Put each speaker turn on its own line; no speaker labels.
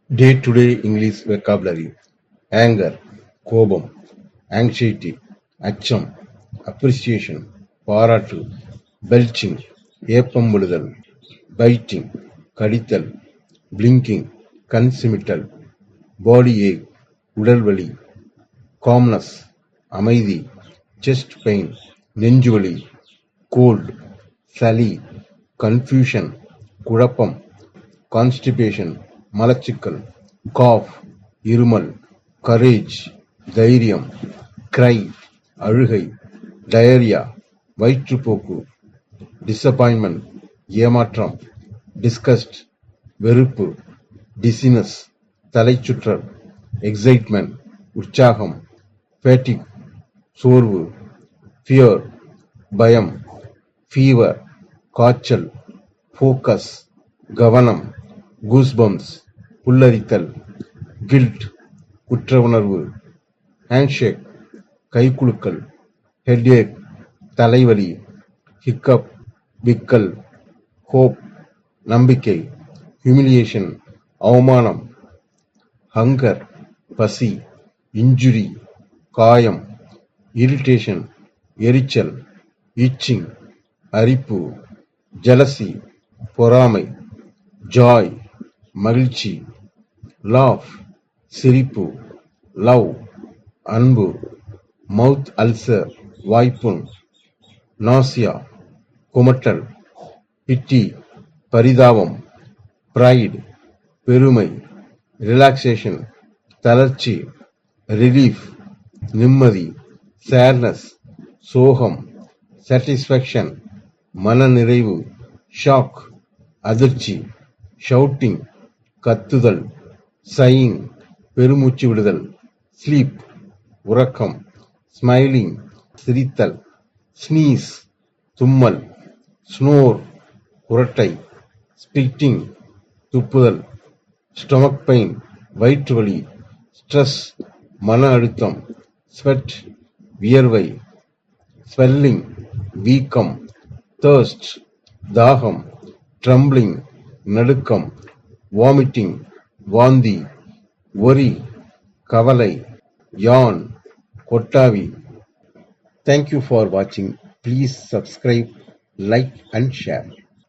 Day to day English vocabulary: anger, கோபம், anxiety, அச்சம், appreciation, பாராட்டு, belching, ஏப்பம் விடுதல், biting, கடித்தல், blinking, கண் சிமிட்டல், body ache, உடல் வலி, calmness, அமைதி, chest pain, நெஞ்சுவலி, cold, சளி, confusion, குழப்பம், constipation, மலச்சிக்கல், cough, இருமல், courage, தைரியம், cry, அழுகை, diarrhea, வயிற்றுப்போக்கு, disappointment, ஏமாற்றம், disgust, வெறுப்பு, dizziness, தலைச்சுற்றல், excitement, உற்சாகம், fatigue, சோர்வு, fear, பயம், fever, காய்ச்சல், focus, கவனம், goosebumps, புல்லரித்தல், guilt, குற்ற உணர்வு, handshake, கைகுலுக்கல், headache, தலைவலி, hiccup, விக்கல், hope, நம்பிக்கை, humiliation, அவமானம், hunger, பசி, injury, காயம், irritation, எரிச்சல், itching, அரிப்பு, jealousy, பொறாமை, joy, மகிழ்ச்சி, laugh, சிரிப்பு, love, அன்பு, mouth ulcer, வாய்ப்புண், nausea, குமட்டல், pity, பரிதாபம், pride, பெருமை, relaxation, தளர்ச்சி, relief, நிம்மதி, sadness, சோகம், satisfaction, மனநிறைவு, shock, அதிர்ச்சி, shouting, கத்துதல், sighing, பெருமூச்சு விடுதல், sleep, உறக்கம், smiling, சிரித்தல், sneeze, தும்மல், snore, குரட்டை, spitting, துப்புதல், stomach pain, வயிற்று வலி, stress, மன அழுத்தம், sweat, வியர்வை, swelling, வீக்கம், thirst, தாகம், trembling, நடுக்கம், vomiting, வாந்தி, worry, கவலை, yawn, கொட்டாவி. Thank you for watching. Please subscribe, like and share.